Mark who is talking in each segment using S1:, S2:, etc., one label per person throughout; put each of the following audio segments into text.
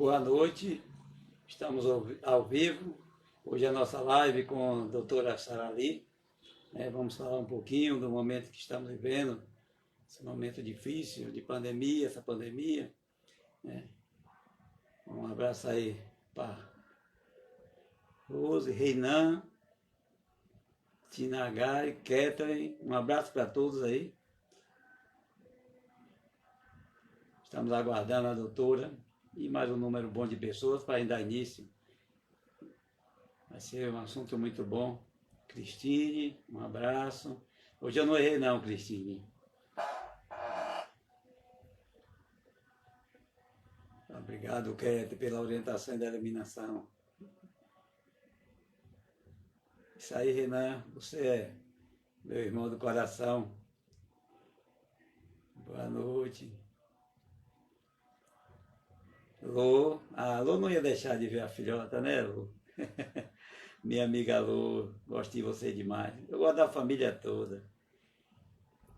S1: Boa noite, estamos ao vivo. Hoje é a nossa live com a doutora Sarali. Vamos falar um pouquinho do momento que estamos vivendo, esse momento difícil de pandemia, essa pandemia. Um abraço aí para Rose, Reinan, Tinagari, Catherine, um abraço para todos aí. Estamos aguardando a doutora e mais um número bom de pessoas para dar início. Vai ser um assunto muito bom. Cristine, um abraço. Hoje eu não errei não, Cristine. Obrigado, Kete, pela orientação e da iluminação. Isso aí, Renan, você é meu irmão do coração. Boa noite. Lô, a Lô não ia deixar de ver a filhota, né, Lô? Minha amiga Lô, gosto de você demais. Eu gosto da família toda.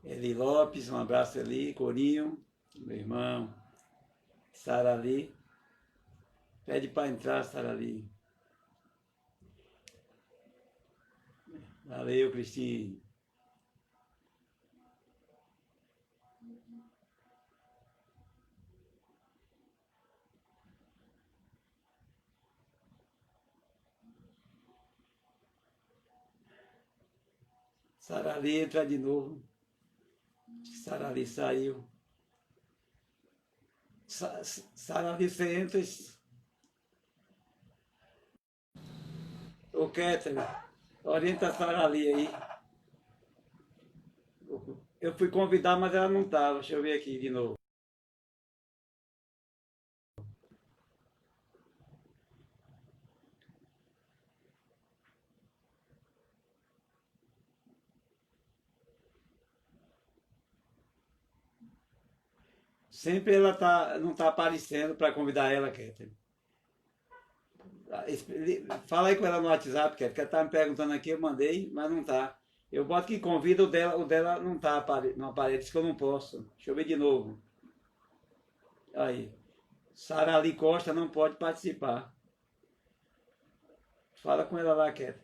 S1: Eli Lopes, um abraço ali, Corinho, meu irmão. Sarali, pede para entrar, Sarali. Valeu, Cristine. Sarali, entra de novo. Sarali saiu. Sarali, você entra. Ô, Kéter, orienta a Sarali aí. Eu fui convidar, mas ela não estava. Deixa eu ver aqui de novo. Sempre ela não está aparecendo para convidar ela, Kéter. Fala aí com ela no WhatsApp, Kéter, que ela está me perguntando aqui, eu mandei, mas não está. Eu boto que convida, o dela não está, não aparece, diz que eu não posso. Deixa eu ver de novo. Aí. Sarali Costa não pode participar. Fala com ela lá, Kéter.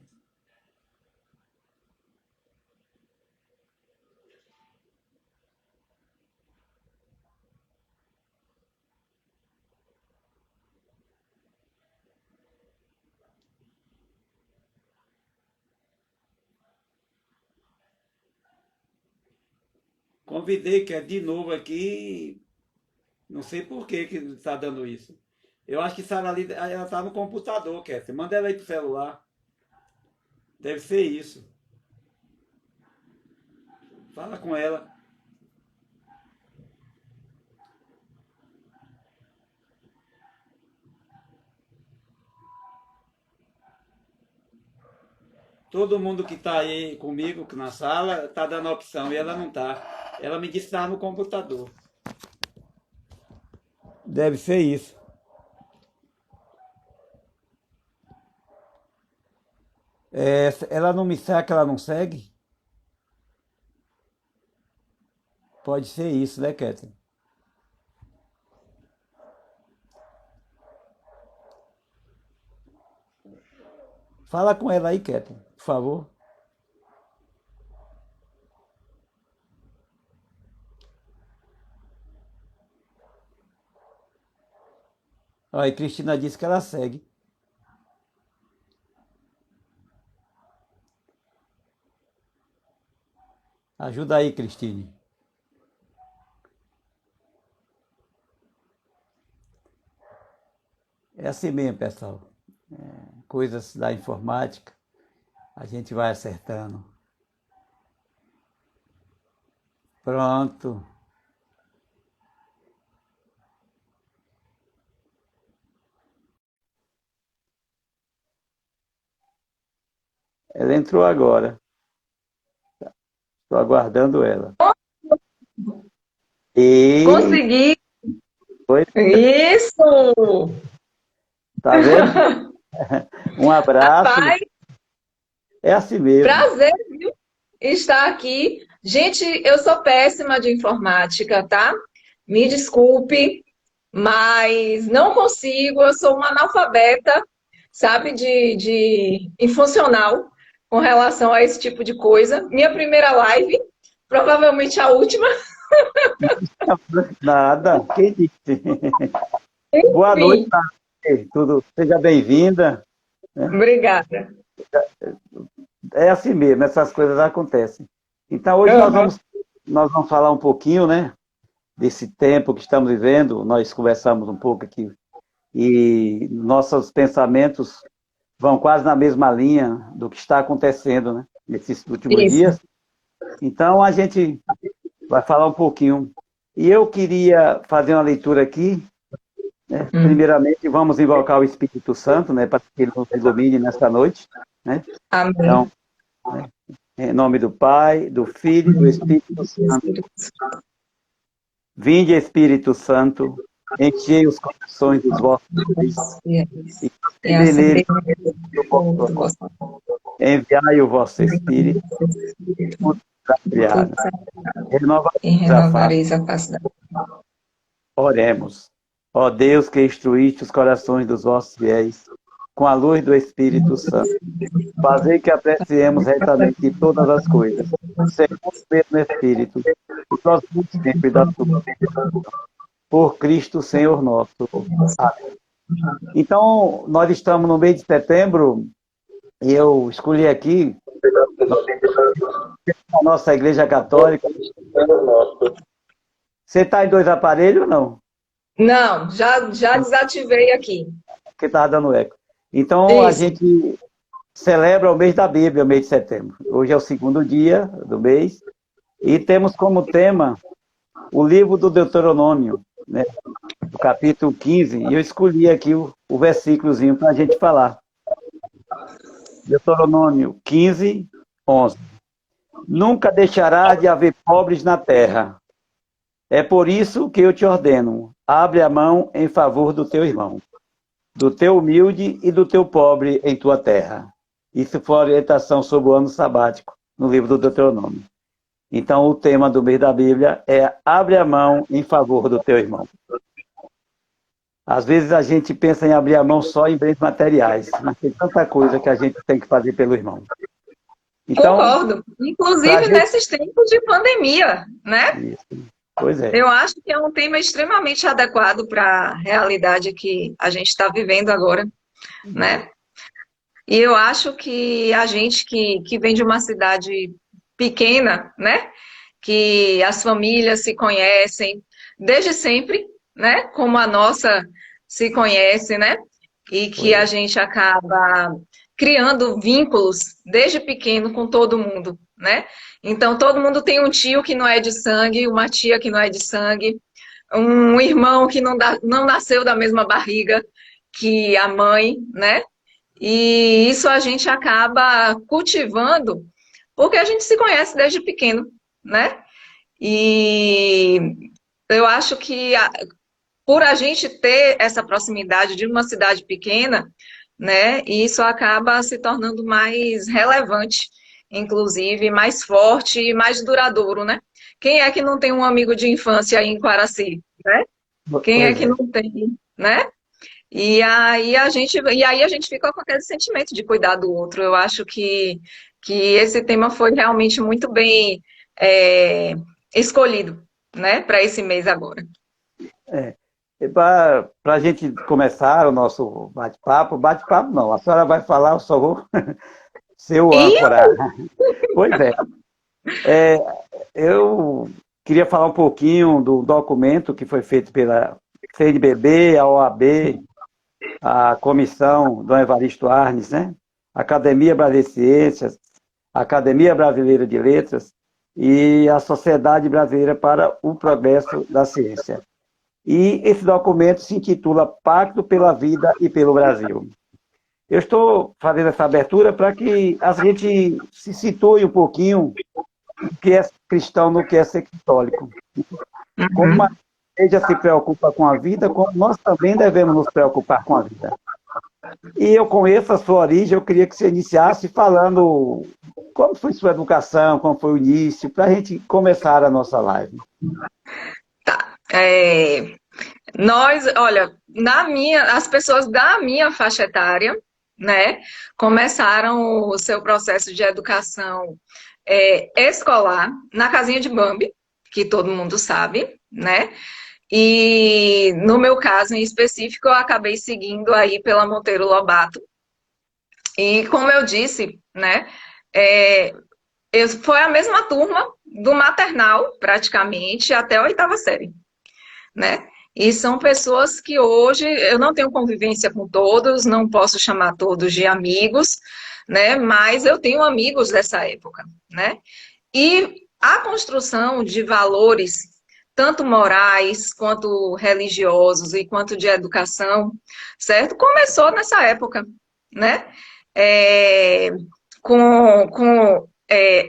S1: Convidei, Kéter, de novo aqui. Não sei por que está dando isso. Eu acho que Sarali, ela está no computador, Kéter. Manda ela aí pro celular. Deve ser isso. Fala com ela. Todo mundo que está aí comigo na sala está dando a opção e ela não está. Ela me disse que está no computador. Deve ser isso. Ela não me segue, ela não segue? Pode ser isso, né, Kéter? Fala com ela aí, Kéter, por favor. Aí, Cristina disse que ela segue. Ajuda aí, Cristine. É assim mesmo, pessoal. Coisas da informática, a gente vai acertando. Pronto. Ela entrou agora. Estou aguardando ela. E
S2: Consegui!
S1: foi,
S2: Isso!
S1: tá vendo? Um abraço.
S2: Rapaz,
S1: É assim mesmo.
S2: prazer, viu? Estar aqui. Gente, eu sou péssima de informática, tá? Me desculpe. mas não consigo, eu sou uma analfabeta, sabe, de infuncional com relação a esse tipo de coisa. Minha primeira live, provavelmente a última.
S1: Nada, quem disse? Boa noite,
S2: Enfim,
S1: tudo. Seja bem-vinda.
S2: obrigada.
S1: É assim mesmo, essas coisas acontecem. Então, hoje
S2: Aham,
S1: nós vamos falar um pouquinho, né, desse tempo que estamos vivendo. Nós conversamos um pouco aqui e nossos pensamentos vão quase na mesma linha do que está acontecendo, né, nesses últimos
S2: isso.
S1: dias. Então, a gente vai falar um pouquinho. E eu queria fazer uma leitura aqui.
S2: Hum.
S1: Primeiramente, vamos invocar o Espírito Santo, né, para que ele nos ilumine nesta noite, né? Então,
S2: Amém.
S1: em nome do Pai, do Filho e do Espírito Santo.
S2: Espírito
S1: Vinde, Espírito Santo, enchei os corações dos vossos fiéis
S2: Santo,
S1: e
S2: e
S1: acendei
S2: acendei
S1: neles o
S2: o
S1: vosso
S2: do
S1: amor.
S2: vosso amor.
S1: Enviai o vosso Espírito,
S2: Espírito,
S1: tudo será
S2: e tudo
S1: criado.
S2: será,
S1: Renova
S2: e
S1: a face.
S2: renovareis a face da
S1: Oremos. Ó Deus, que instruíste os corações dos vossos fiéis com a luz do Espírito Santo. Fazer que apreciemos retamente todas as coisas, segundo o mesmo Espírito, e gozemos sempre da sua por Cristo Senhor nosso. Amém. Então, nós estamos no mês de setembro e eu escolhi aqui a nossa Igreja Católica. Você está em dois aparelhos ou não?
S2: Não, já desativei aqui.
S1: Porque estava dando eco. Então, a
S2: Isso.
S1: gente celebra o mês da Bíblia, o mês de setembro. Hoje é o segundo dia do mês e temos como tema o livro do Deuteronômio, né? Do capítulo 15, e eu escolhi aqui o versículozinho para a gente falar. Deuteronômio 15, 11. Nunca deixará de haver pobres na terra. É por isso que eu te ordeno, abre a mão em favor do teu irmão, do teu humilde e do teu pobre em tua terra. Isso foi a orientação sobre o ano sabático, no livro do Deuteronômio. Então, o tema do mês da Bíblia é abre a mão em favor do teu irmão. Às vezes a gente pensa em abrir a mão só em bens materiais, mas tem tanta coisa que a gente tem que fazer pelo irmão. Então,
S2: Concordo.
S1: para a
S2: Inclusive
S1: gente.
S2: nesses tempos de pandemia, né?
S1: Isso. Pois é.
S2: Eu acho que é um tema extremamente adequado para a realidade que a gente está vivendo agora, né? E eu acho que a gente que vem de uma cidade pequena, né? Que as famílias se conhecem desde sempre, né? Como a nossa se conhece, né? E que
S1: Pois
S2: a
S1: é.
S2: gente acaba criando vínculos desde pequeno com todo mundo, né? Então todo mundo tem um tio que não é de sangue, uma tia que não é de sangue, um irmão que não nasceu da mesma barriga que a mãe, né? E isso a gente acaba cultivando porque a gente se conhece desde pequeno, né? E eu acho que por a gente ter essa proximidade de uma cidade pequena, né, isso acaba se tornando mais relevante, inclusive mais forte e mais duradouro, né? Quem é que não tem um amigo de infância aí em Quaraci, né? Quem é
S1: Pois
S2: que
S1: é.
S2: não tem, né? E aí a gente fica com aquele sentimento de cuidar do outro. Eu acho que esse tema foi realmente muito bem é, escolhido, né, para esse mês agora.
S1: É. Para a gente começar o nosso bate-papo não, a senhora vai falar, eu só vou ser o
S2: E
S1: âncora. Pois é. Eu queria falar um pouquinho do documento que foi feito pela CNBB, a OAB, a comissão do Evaristo Arnes, né? Academia Brasileira de Ciências, Academia Brasileira de Letras e a Sociedade Brasileira para o Progresso da Ciência. E esse documento se intitula Pacto pela Vida e pelo Brasil. Eu estou fazendo essa abertura para que a gente se situe um pouquinho no que é cristão, no que é ser católico. Como a igreja se preocupa com a vida, como nós também devemos nos preocupar com a vida. E eu conheço a sua origem, eu queria que você iniciasse falando como foi sua educação, como foi o início, para a gente começar a nossa live.
S2: tá. Olha, as pessoas da minha faixa etária, né, começaram o seu processo de educação escolar na casinha de Bambi, que todo mundo sabe, né? E no meu caso em específico, eu acabei seguindo aí pela Monteiro Lobato. E como eu disse, né, é, foi a mesma turma do maternal, praticamente, até a oitava série, né? E são pessoas que hoje eu não tenho convivência com todos, não posso chamar todos de amigos, né? Mas eu tenho amigos dessa época, né? E a construção de valores, tanto morais, quanto religiosos e quanto de educação, certo? Começou nessa época, né? É,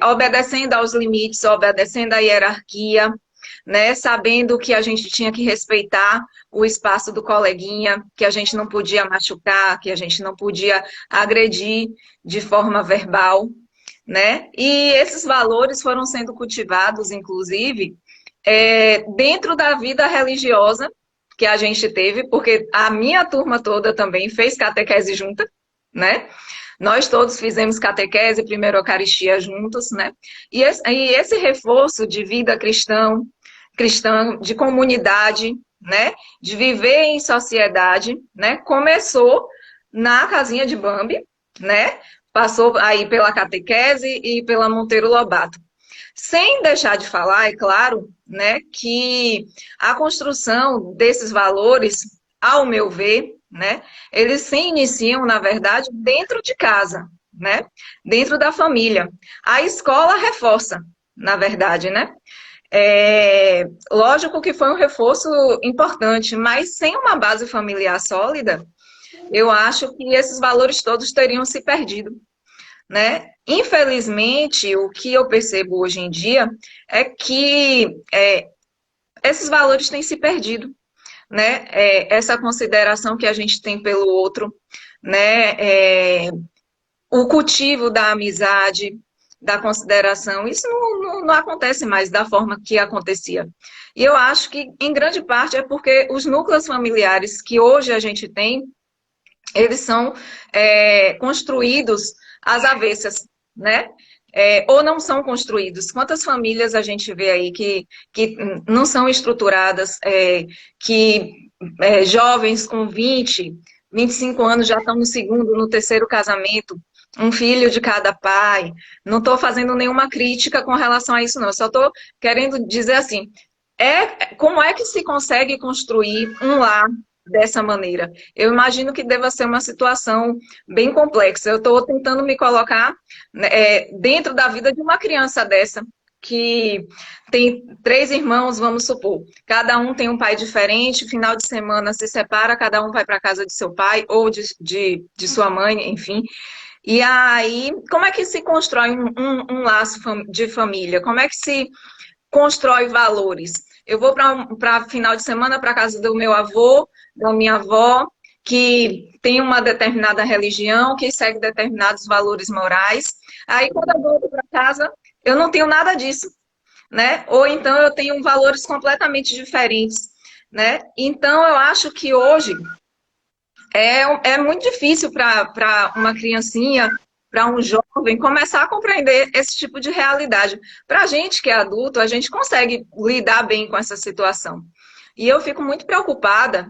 S2: obedecendo aos limites, obedecendo à hierarquia, né? Sabendo que a gente tinha que respeitar o espaço do coleguinha, que a gente não podia machucar, que a gente não podia agredir de forma verbal, né? E esses valores foram sendo cultivados, inclusive, dentro da vida religiosa que a gente teve, porque a minha turma toda também fez catequese junta, né? Nós todos fizemos catequese, primeira Eucaristia juntos, né? E esse reforço de vida cristã, de comunidade, né? De viver em sociedade, né? Começou na casinha de Bambi, né? Passou aí pela catequese e pela Monteiro Lobato. Sem deixar de falar, é claro, né, que a construção desses valores, ao meu ver, né, eles se iniciam, na verdade, dentro de casa, né, dentro da família. A escola reforça, na verdade, né? Lógico que foi um reforço importante, mas sem uma base familiar sólida, eu acho que esses valores todos teriam se perdido, né? Infelizmente, o que eu percebo hoje em dia é que esses valores têm se perdido, né? Essa consideração que a gente tem pelo outro, né? O cultivo da amizade, da consideração, isso não acontece mais da forma que acontecia. E eu acho que, em grande parte, é porque os núcleos familiares que hoje a gente tem, eles são construídos às avessas, né? Ou não são construídos. Quantas famílias a gente vê aí que não são estruturadas, que jovens com 25 anos já estão no segundo, no terceiro casamento, um filho de cada pai. Não estou fazendo nenhuma crítica com relação a isso, não. Só estou querendo dizer assim, como é que se consegue construir um lar dessa maneira? Eu imagino que deva ser uma situação bem complexa. Eu estou tentando me colocar, né, dentro da vida de uma criança dessa, que tem 3 irmãos, vamos supor. Cada um tem um pai diferente, final de semana se separa, cada um vai para a casa de seu pai ou de sua mãe, enfim. E aí, como é que se constrói um laço de família? Como é que se constrói valores? Eu vou para final de semana para casa do meu avô, da minha avó, que tem uma determinada religião, que segue determinados valores morais. Aí, quando eu volto para casa, eu não tenho nada disso, né? Ou então eu tenho valores completamente diferentes, né? Então, eu acho que hoje é muito difícil para uma criancinha, para um jovem, começar a compreender esse tipo de realidade. Para a gente que é adulto, a gente consegue lidar bem com essa situação. E eu fico muito preocupada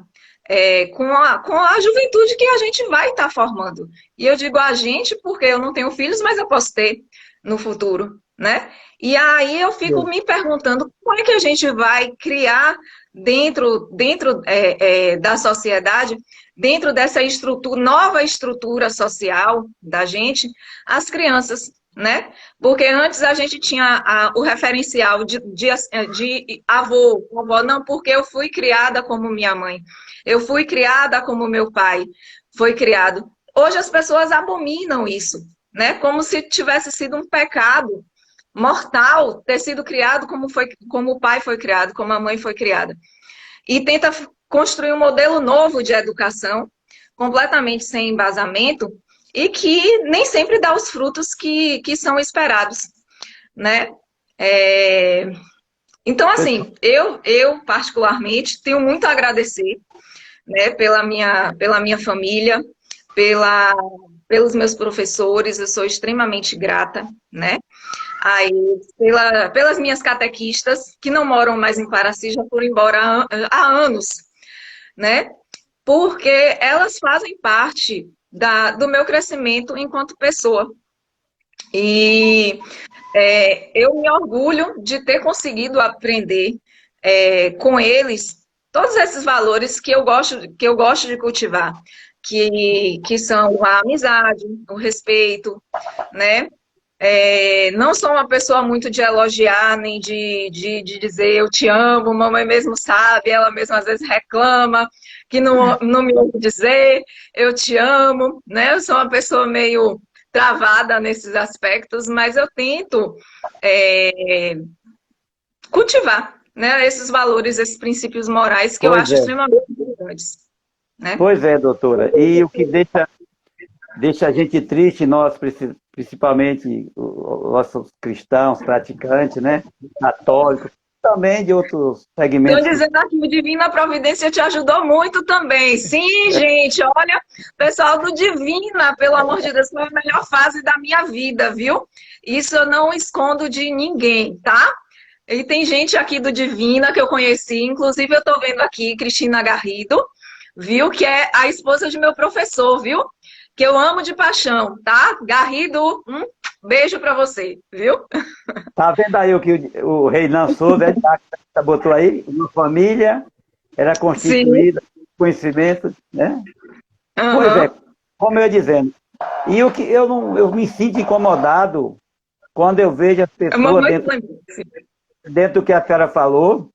S2: com a juventude que a gente vai estar formando. E eu digo a gente porque eu não tenho filhos, mas eu posso ter no futuro, né? E aí eu fico me perguntando como é que a gente vai criar dentro da sociedade, dentro dessa nova estrutura social da gente, as crianças, né? Porque antes a gente tinha o referencial de avô, avó, não, porque eu fui criada como minha mãe, eu fui criada como meu pai foi criado. Hoje as pessoas abominam isso, né? Como se tivesse sido um pecado mortal ter sido criado como o pai foi criado, como a mãe foi criada. E tenta construir um modelo novo de educação, completamente sem embasamento, e que nem sempre dá os frutos que são esperados, né? Então, assim, eu particularmente tenho muito a agradecer, né, pela minha família, pela, pelos meus professores, eu sou extremamente grata, né, a eles, pelas minhas catequistas, que não moram mais em Paraty, já foram embora há anos, né, porque elas fazem parte do meu crescimento enquanto pessoa. E eu me orgulho de ter conseguido aprender com eles todos esses valores que eu gosto de cultivar, que são a amizade, o respeito, né? Não sou uma pessoa muito de elogiar, nem de dizer eu te amo, mamãe mesmo sabe, ela mesma às vezes reclama que não me ouve dizer eu te amo, né? Eu sou uma pessoa meio travada nesses aspectos, mas eu tento é, cultivar, né, esses valores, esses princípios morais que eu
S3: Pois
S2: acho
S3: é,
S2: extremamente importantes, né?
S3: pois é, doutora. E o que deixa a gente triste, nós, principalmente os nossos cristãos, praticantes, né? Católicos, também de outros
S2: Estão
S3: segmentos que
S2: dizendo aqui, o Divina Providência te ajudou muito também. Sim, gente, olha, pessoal do Divina, pelo amor de Deus, foi a melhor fase da minha vida, viu? Isso eu não escondo de ninguém, tá? E tem gente aqui do Divina que eu conheci, inclusive eu tô vendo aqui Cristina Garrido, viu? Que é a esposa de meu professor, viu? Que eu amo de paixão, tá? Garrido, beijo pra você, viu?
S3: tá vendo aí o que o Reinan Souza botou aí? Uma família era
S2: Sim,
S3: constituída por conhecimento, né? Pois é,
S2: aham.
S3: como eu ia dizendo. E o que eu não, eu me sinto incomodado quando eu vejo as
S2: É uma
S3: pessoas
S2: boa
S3: dentro,
S2: lembrança.
S3: dentro do que a senhora falou,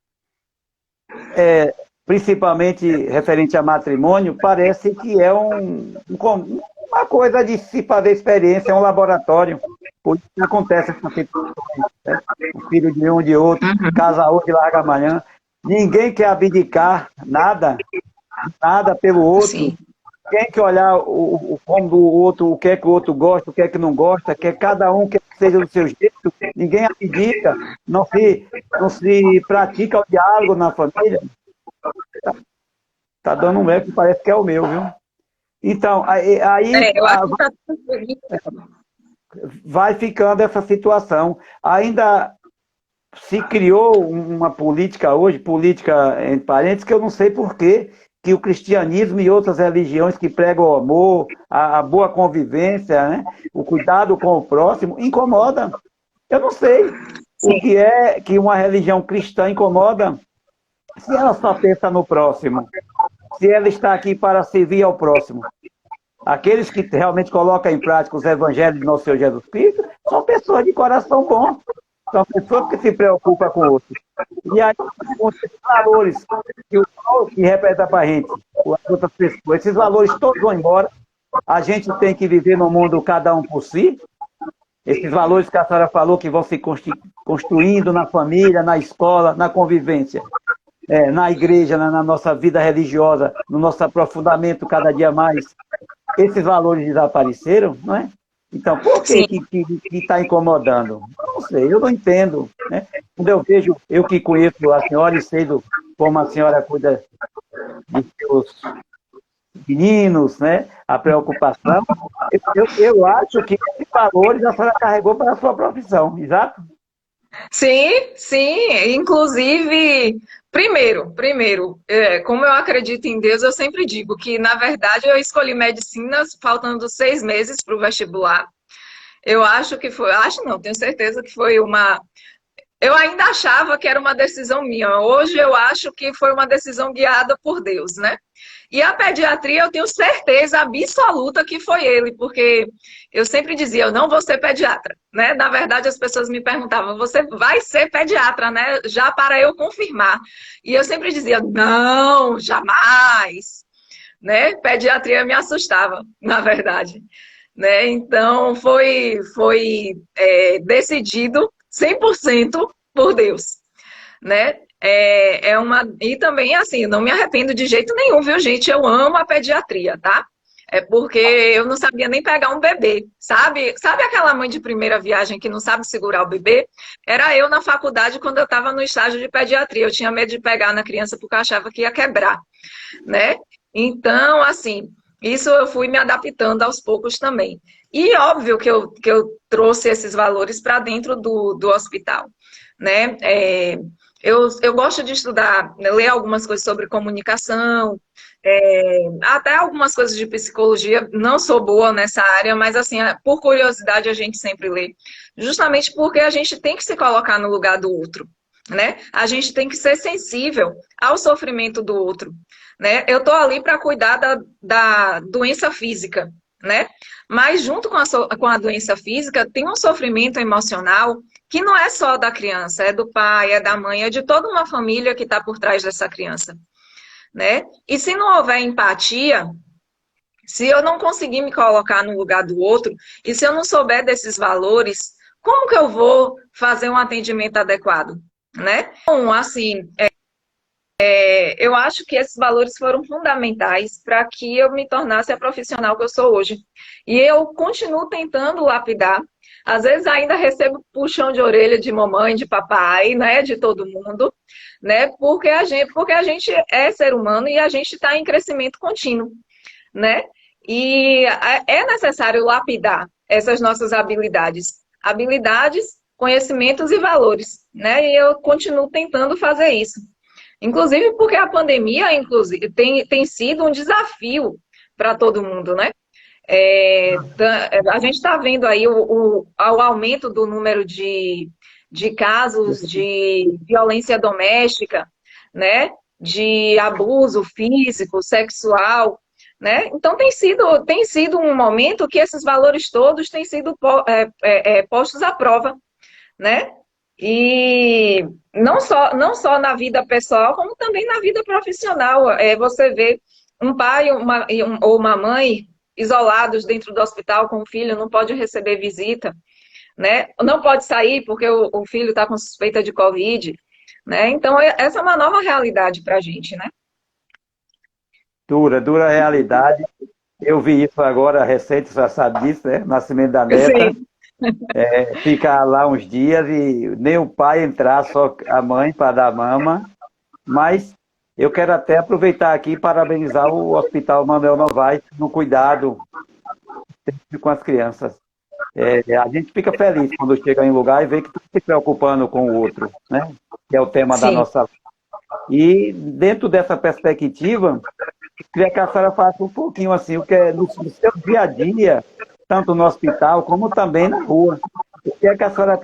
S3: principalmente referente a matrimônio, parece que é uma coisa de se fazer experiência, é um laboratório. Por isso que acontece essa situação, né? O filho de um de outro, casa hoje, larga amanhã. Ninguém quer abdicar nada, nada pelo outro.
S2: Sim.
S3: Quem quer olhar como do outro, o que é que o outro gosta, o que é que não gosta, quer cada um quer que seja do seu jeito, ninguém abdica, não se pratica o diálogo na família. Tá dando um eco que parece que é o meu, viu? Então,
S2: Eu acho que tá tudo bem.
S3: vai ficando essa situação. Ainda se criou uma política hoje, política entre parênteses, que eu não sei por quê, que o cristianismo e outras religiões que pregam o amor, a boa convivência, né? O cuidado com o próximo, incomoda. Eu não sei o
S2: Sim,
S3: que é que uma religião cristã incomoda se ela só pensa no próximo, se ela está aqui para servir ao próximo. Aqueles que realmente colocam em prática os evangelhos de nosso Senhor Jesus Cristo são pessoas de coração bom, são pessoas que se preocupam com outros. E aí, esses valores que o Paulo que representa para a gente, as outras pessoas, esses valores todos vão embora. A gente tem que viver no mundo cada um por si. Esses valores que a senhora falou que vão se construindo na família, na escola, na convivência, na igreja, na nossa vida religiosa, no nosso aprofundamento cada dia mais. Esses valores desapareceram, não é? Então, por que
S2: sim,
S3: que está incomodando? Não sei, eu não entendo. Né? Quando eu vejo, eu que conheço a senhora e sei como a senhora cuida de seus meninos, né? A preocupação, eu acho que esses valores a senhora carregou para a sua profissão, exato?
S2: sim, sim. Inclusive, primeiro, como eu acredito em Deus, eu sempre digo que, na verdade, eu escolhi medicina faltando 6 meses para o vestibular. Eu acho que foi, acho não, tenho certeza que foi uma. Eu ainda achava que era uma decisão minha. Hoje eu acho que foi uma decisão guiada por Deus, né? E a pediatria eu tenho certeza absoluta que foi ele, porque eu sempre dizia, eu não vou ser pediatra, né? Na verdade, as pessoas me perguntavam, você vai ser pediatra, né? Já para eu confirmar. E eu sempre dizia, não, jamais, né? Pediatria me assustava, na verdade, né? Então foi decidido 100% por Deus, né? E também, assim, não me arrependo de jeito nenhum, viu, gente? Eu amo a pediatria, tá? É porque eu não sabia nem pegar um bebê, sabe? Sabe aquela mãe de primeira viagem que não sabe segurar o bebê? Era eu na faculdade quando eu estava no estágio de pediatria. Eu tinha medo de pegar na criança porque eu achava que ia quebrar, né? Então, assim, isso eu fui me adaptando aos poucos também. E óbvio que eu trouxe esses valores para dentro do hospital, né? Eu gosto de estudar, né, ler algumas coisas sobre comunicação, até algumas coisas de psicologia. Não sou boa nessa área, mas assim, por curiosidade a gente sempre lê. Justamente porque a gente tem que se colocar no lugar do outro, né? A gente tem que ser sensível ao sofrimento do outro, né? Eu tô ali para cuidar da doença física, né? Mas junto com a doença física tem um sofrimento emocional que não é só da criança, é do pai, é da mãe, é de toda uma família que está por trás dessa criança, né? E se não houver empatia, se eu não conseguir me colocar no lugar do outro, e se eu não souber desses valores, como que eu vou fazer um atendimento adequado, né? Então, assim, eu acho que esses valores foram fundamentais para que eu me tornasse a profissional que eu sou hoje. E eu continuo tentando lapidar. Às vezes ainda recebo puxão de orelha de mamãe, de papai, né, de todo mundo, né? Porque a gente é ser humano e a gente está em crescimento contínuo, né? E é necessário lapidar essas nossas habilidades, conhecimentos e valores, né? E eu continuo tentando fazer isso. Inclusive porque a pandemia, inclusive, tem sido um desafio para todo mundo, né? A gente está vendo aí o aumento do número de casos de violência doméstica, né? De abuso físico, sexual, né? Então tem sido um momento que esses valores todos têm sido postos à prova, né? E não só na vida pessoal, como também na vida profissional. Você vê um pai ou uma mãe isolados dentro do hospital com o filho, não pode receber visita, né? Não pode sair porque o filho está com suspeita de Covid, né? Então, essa é uma nova realidade para a gente, né?
S3: Dura, dura realidade. Eu vi isso agora recente, você já sabe disso, né? Nascimento da neta.
S2: Sim,
S3: Ficar lá uns dias e nem o pai entrar, só a mãe para dar mama. Mas eu quero até aproveitar aqui e parabenizar o Hospital Manuel Novaes no cuidado com as crianças. A gente fica feliz quando chega em um lugar e vê que está se preocupando com o outro, né? Que é o tema da
S2: sim,
S3: nossa. E dentro dessa perspectiva, queria que a senhora falasse um pouquinho assim, o que é no seu dia a dia, tanto no hospital como também na rua. O que é que a senhora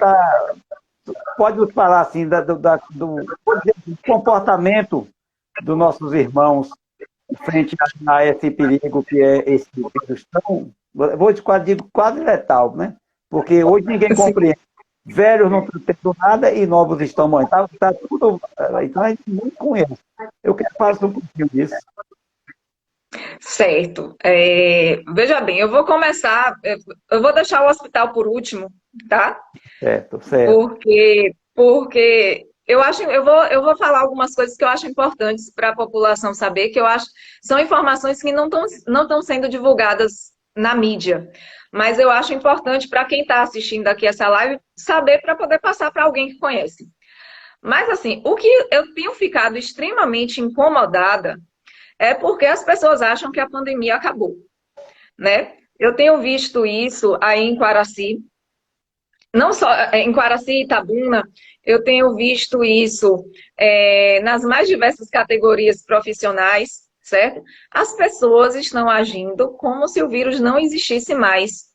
S3: pode nos falar assim do comportamento dos nossos irmãos frente a esse perigo que é esse vírus tão, digo, quase letal, né? Porque hoje ninguém
S2: sim.
S3: compreende. Velhos não estão tendo nada e novos estão morrendo. Tá tudo, então a gente não conhece. Eu quero falar um pouquinho disso.
S2: Certo. Veja bem, eu vou começar, eu vou deixar o hospital por último, tá?
S3: Certo, certo.
S2: Porque eu vou falar algumas coisas que eu acho importantes para a população saber, que eu acho são informações que não estão sendo divulgadas na mídia. Mas eu acho importante para quem está assistindo aqui essa live saber para poder passar para alguém que conhece. Mas assim, o que eu tenho ficado extremamente incomodada é porque as pessoas acham que a pandemia acabou, né? Eu tenho visto isso aí em Quaraci, não só em Quaraci e Itabuna, eu tenho visto isso nas mais diversas categorias profissionais, certo? As pessoas estão agindo como se o vírus não existisse mais,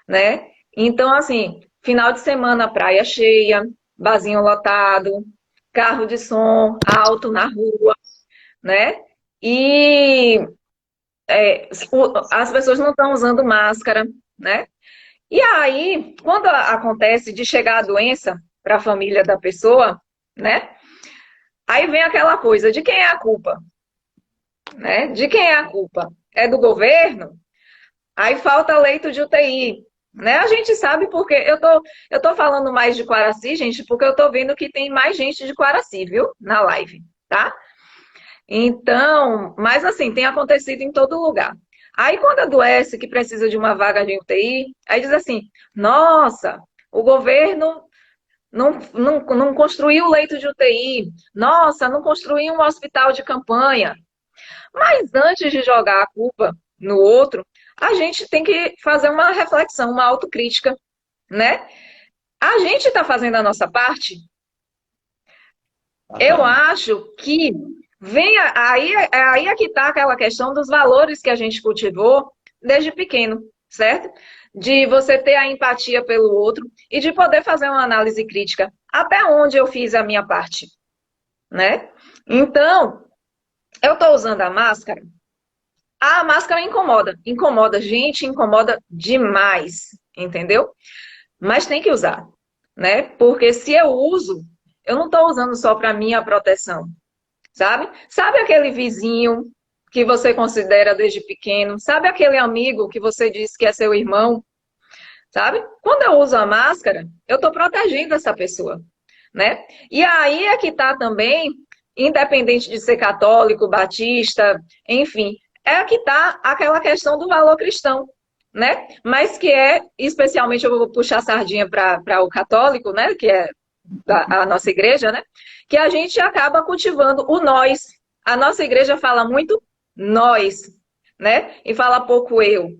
S2: né? Então, assim, final de semana, praia cheia, barzinho lotado, carro de som alto na rua, né? E as pessoas não estão usando máscara, né? E aí, quando acontece de chegar a doença para a família da pessoa, né? Aí vem aquela coisa, de quem é a culpa? Né? De quem é a culpa? É do governo? Aí falta leito de UTI. Né? A gente sabe porque eu tô falando mais de Quaraci, gente, porque eu tô vendo que tem mais gente de Quaraci, viu? Na live, tá? Então, mas assim, tem acontecido em todo lugar. Aí quando adoece, que precisa de uma vaga de UTI, aí diz assim, nossa, o governo não construiu leito de UTI, nossa, não construiu um hospital de campanha. Mas antes de jogar a culpa no outro, a gente tem que fazer uma reflexão, uma autocrítica, né? A gente está fazendo a nossa parte? Eu acho que aí é que está aquela questão dos valores que a gente cultivou desde pequeno, certo? De você ter a empatia pelo outro e de poder fazer uma análise crítica. Até onde eu fiz a minha parte, né? Então, eu estou usando a máscara. A máscara incomoda, gente, incomoda demais, entendeu? Mas tem que usar, né? Porque se eu uso, eu não estou usando só para minha proteção, sabe? Sabe aquele vizinho que você considera desde pequeno? Sabe aquele amigo que você diz que é seu irmão? Sabe? Quando eu uso a máscara, eu estou protegendo essa pessoa, né? E aí é que está também, independente de ser católico, batista, enfim, é que está aquela questão do valor cristão, né? Mas que é, especialmente, eu vou puxar a sardinha para o católico, né? Que é a nossa igreja, né? Que a gente acaba cultivando o nós. A nossa igreja fala muito nós, né? E fala pouco eu,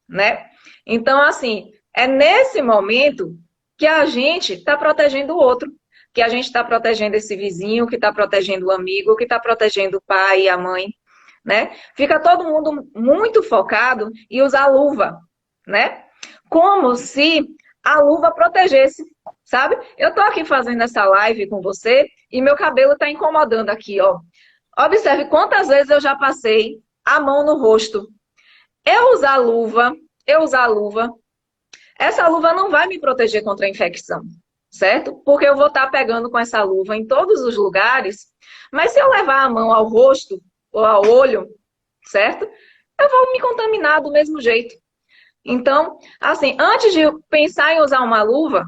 S2: né? Então, assim, é nesse momento que a gente está protegendo o outro, que a gente está protegendo esse vizinho, que está protegendo o amigo, que está protegendo o pai e a mãe, né? Fica todo mundo muito focado em usar luva, né? Como se a luva protegesse, sabe? Eu estou aqui fazendo essa live com você e meu cabelo está incomodando aqui, ó. Observe quantas vezes eu já passei a mão no rosto. Eu usar luva, essa luva não vai me proteger contra a infecção, certo? Porque eu vou estar pegando com essa luva em todos os lugares, mas se eu levar a mão ao rosto ou ao olho, certo? Eu vou me contaminar do mesmo jeito. Então, assim, antes de pensar em usar uma luva,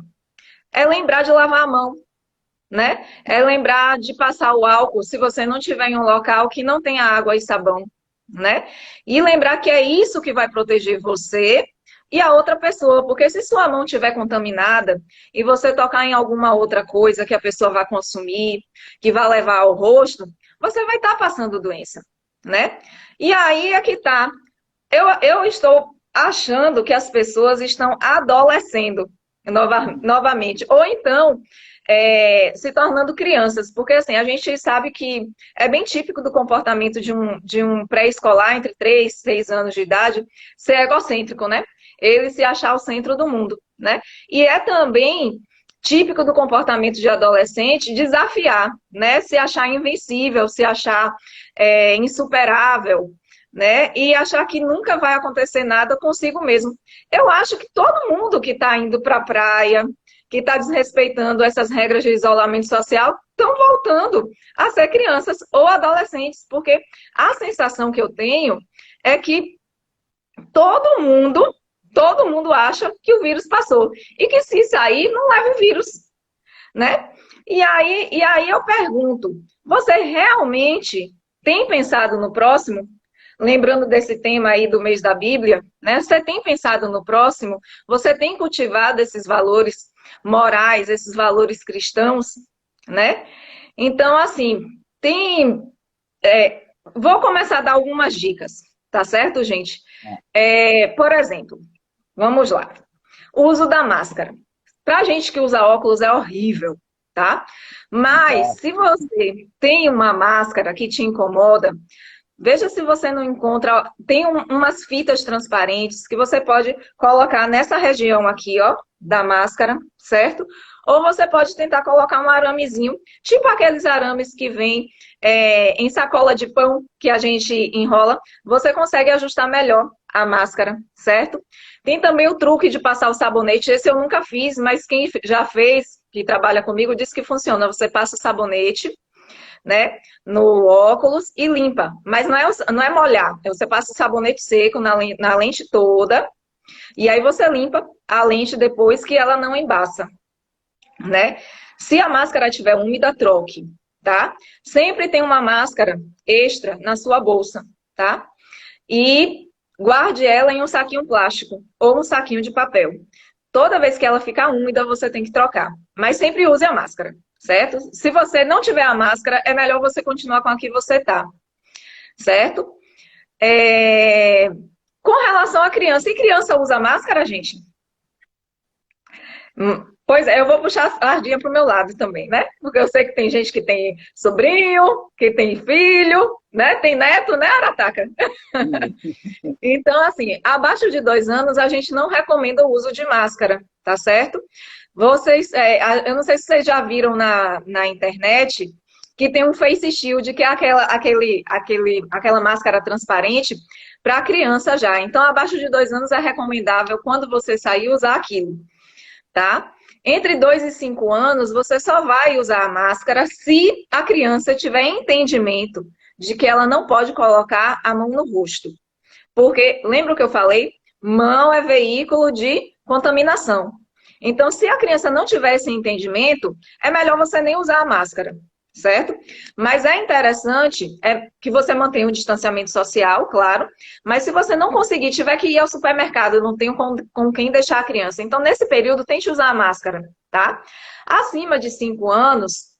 S2: é lembrar de lavar a mão, né? É lembrar de passar o álcool se você não estiver em um local que não tenha água e sabão, né? E lembrar que é isso que vai proteger você e a outra pessoa, porque se sua mão estiver contaminada e você tocar em alguma outra coisa que a pessoa vai consumir, que vai levar ao rosto, você vai estar passando doença, né? E aí é que tá. Eu estou achando que as pessoas estão adolescendo novamente, ou então se tornando crianças, porque assim, a gente sabe que é bem típico do comportamento de um pré-escolar entre 3 e 6 anos de idade ser egocêntrico, né? Ele se achar o centro do mundo, né? E é também típico do comportamento de adolescente desafiar, né? Se achar invencível, se achar insuperável, né? E achar que nunca vai acontecer nada consigo mesmo. Eu acho que todo mundo que está indo para a praia, que está desrespeitando essas regras de isolamento social, estão voltando a ser crianças ou adolescentes, porque a sensação que eu tenho é que todo mundo acha que o vírus passou e que se sair não leva o vírus, né? E aí eu pergunto, você realmente tem pensado no próximo? Lembrando desse tema aí do mês da Bíblia, né? Você tem pensado no próximo? Você tem cultivado esses valores morais, esses valores cristãos, né? Então, assim, vou começar a dar algumas dicas, tá certo, gente? Por exemplo, vamos lá. O uso da máscara. Pra gente que usa óculos é horrível, tá? Mas se você tem uma máscara que te incomoda, veja se você não encontra. Tem umas fitas transparentes que você pode colocar nessa região aqui, ó, da máscara, certo? Ou você pode tentar colocar um aramezinho, tipo aqueles arames que vem em sacola de pão que a gente enrola. Você consegue ajustar melhor a máscara, certo? Tem também o truque de passar o sabonete. Esse eu nunca fiz, mas quem já fez, que trabalha comigo, disse que funciona. Você passa o sabonete, né, no óculos e limpa. Mas não é molhar. Você passa o sabonete seco na lente toda e aí você limpa a lente depois que ela não embaça, né? Se a máscara estiver úmida, troque, tá? Sempre tem uma máscara extra na sua bolsa, tá? E guarde ela em um saquinho plástico ou um saquinho de papel. Toda vez que ela ficar úmida, você tem que trocar. Mas sempre use a máscara, certo? Se você não tiver a máscara, é melhor você continuar com a que você tá, certo? Com relação à criança, e criança usa máscara, gente? Pois é, eu vou puxar a sardinha pro meu lado também, né? Porque eu sei que tem gente que tem sobrinho, que tem filho, né? Tem neto, né, Arataca? Então, assim, abaixo de 2 anos, a gente não recomenda o uso de máscara, tá certo? Vocês, eu não sei se vocês já viram na internet que tem um face shield, que é aquela máscara transparente para criança já. Então, abaixo de 2 anos é recomendável, quando você sair, usar aquilo, tá? Entre 2 e 5 anos, você só vai usar a máscara se a criança tiver entendimento de que ela não pode colocar a mão no rosto. Porque, lembra o que eu falei? Mão é veículo de contaminação. Então, se a criança não tiver esse entendimento, é melhor você nem usar a máscara, certo? Mas é interessante que você mantenha um distanciamento social, claro, mas se você não conseguir, tiver que ir ao supermercado, não tem com quem deixar a criança, então nesse período tente usar a máscara, tá? Acima de 5 anos,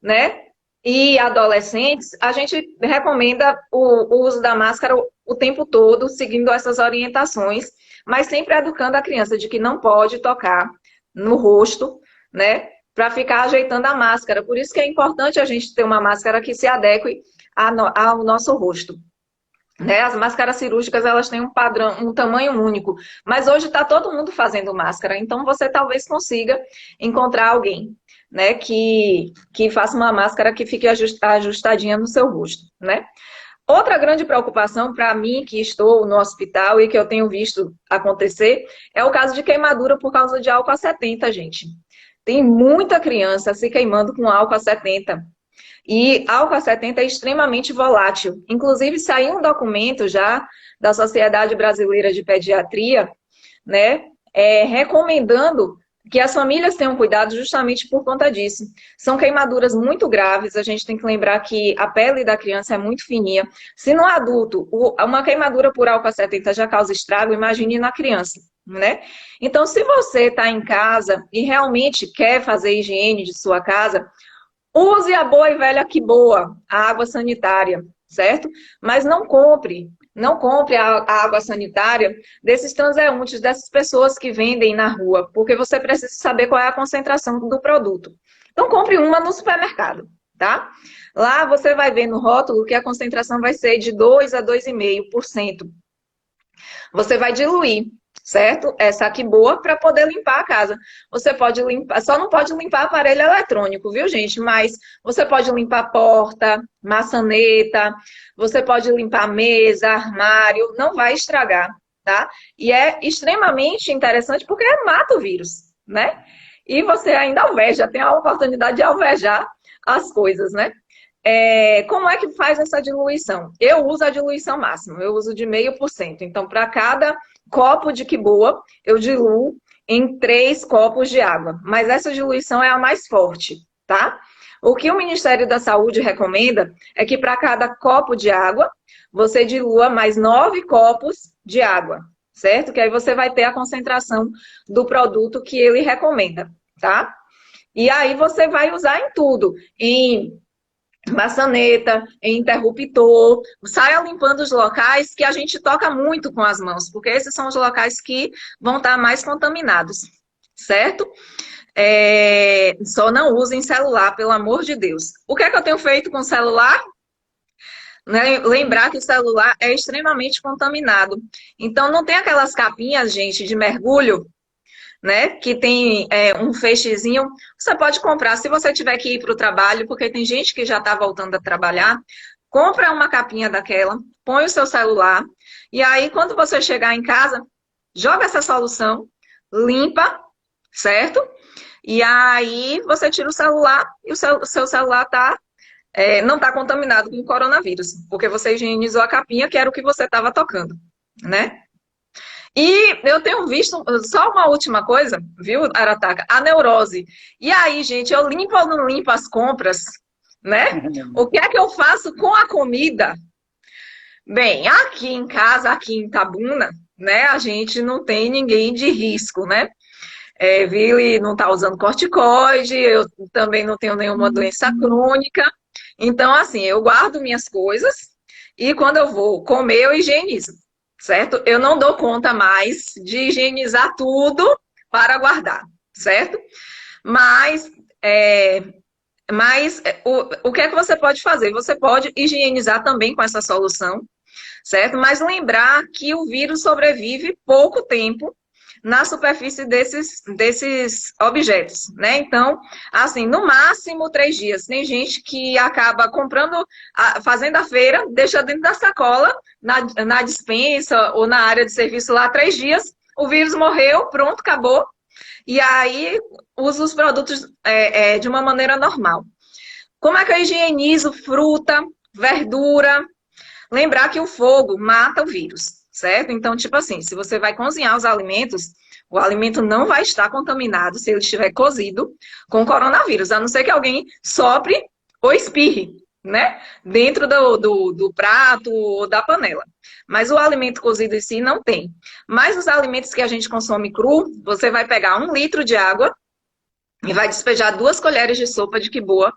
S2: né, e adolescentes, a gente recomenda o uso da máscara o tempo todo, seguindo essas orientações, mas sempre educando a criança de que não pode tocar no rosto, né, para ficar ajeitando a máscara. Por isso que é importante a gente ter uma máscara que se adeque ao nosso rosto. Né? As máscaras cirúrgicas, elas têm um padrão, um tamanho único, mas hoje está todo mundo fazendo máscara, então você talvez consiga encontrar alguém, né, que faça uma máscara que fique ajustadinha no seu rosto, né? Outra grande preocupação para mim, que estou no hospital e que eu tenho visto acontecer, é o caso de queimadura por causa de álcool a 70, gente. Tem muita criança se queimando com álcool a 70. E álcool a 70 é extremamente volátil. Inclusive, saiu um documento já da Sociedade Brasileira de Pediatria, né, recomendando que as famílias tenham cuidado justamente por conta disso. São queimaduras muito graves, a gente tem que lembrar que a pele da criança é muito fininha. Se no adulto uma queimadura por álcool a 70 já causa estrago, imagine na criança, né? Então, se você está em casa e realmente quer fazer higiene de sua casa, use a boa e velha que boa, a água sanitária, certo? Mas não compre a água sanitária desses transeuntes, dessas pessoas que vendem na rua, porque você precisa saber qual é a concentração do produto. Então, compre uma no supermercado, tá? Lá você vai ver no rótulo que a concentração vai ser de 2 a 2,5%. Você vai diluir, certo? Essa aqui boa para poder limpar a casa. Você pode limpar, só não pode limpar aparelho eletrônico, viu, gente? Mas você pode limpar porta, maçaneta, você pode limpar mesa, armário, não vai estragar, tá? E é extremamente interessante porque mata o vírus, né? E você ainda alveja, tem a oportunidade de alvejar as coisas, né? Como é que faz essa diluição? Eu uso a diluição máxima, eu uso de 0,5%. Então, para cada copo de quiboa, eu diluo em 3 copos de água. Mas essa diluição é a mais forte, tá? O que o Ministério da Saúde recomenda é que para cada copo de água, você dilua mais 9 copos de água, certo? Que aí você vai ter a concentração do produto que ele recomenda, tá? E aí você vai usar em tudo, em maçaneta, interruptor, saia limpando os locais que a gente toca muito com as mãos, porque esses são os locais que vão estar mais contaminados, certo? Só não usem celular, pelo amor de Deus. O que é que eu tenho feito com o celular? Lembrar que o celular é extremamente contaminado. Então, não tem aquelas capinhas, gente, de mergulho, né, que tem um feixezinho, você pode comprar, se você tiver que ir para o trabalho, porque tem gente que já está voltando a trabalhar, compra uma capinha daquela, põe o seu celular, e aí quando você chegar em casa, joga essa solução, limpa, certo? E aí você tira o celular, e o seu celular não está contaminado com o coronavírus, porque você higienizou a capinha, que era o que você estava tocando, né? E eu tenho visto, só uma última coisa, viu, Arataca? A neurose. E aí, gente, eu limpo ou não limpo as compras, né? O que é que eu faço com a comida? Bem, aqui em casa, aqui em Itabuna, né, a gente não tem ninguém de risco, né? Vili não está usando corticoide, eu também não tenho nenhuma doença crônica. Então, assim, eu guardo minhas coisas e quando eu vou comer, eu higienizo, certo? Eu não dou conta mais de higienizar tudo para guardar, certo? Mas, é, o que é que você pode fazer? Você pode higienizar também com essa solução, certo? Mas lembrar que o vírus sobrevive pouco tempo na superfície desses objetos, né? Então, assim, no máximo 3 dias. Tem gente que acaba comprando, fazendo a feira, deixa dentro da sacola, na despensa ou na área de serviço lá 3 dias, o vírus morreu, pronto, acabou. E aí usa os produtos de uma maneira normal. Como é que eu higienizo fruta, verdura? Lembrar que o fogo mata o vírus, certo? Então, tipo assim, se você vai cozinhar os alimentos, o alimento não vai estar contaminado se ele estiver cozido com coronavírus, a não ser que alguém sopre ou espirre, né? Dentro do prato ou da panela. Mas o alimento cozido em si não tem. Mas os alimentos que a gente consome cru, você vai pegar 1 litro de água e vai despejar 2 colheres de sopa de quiboa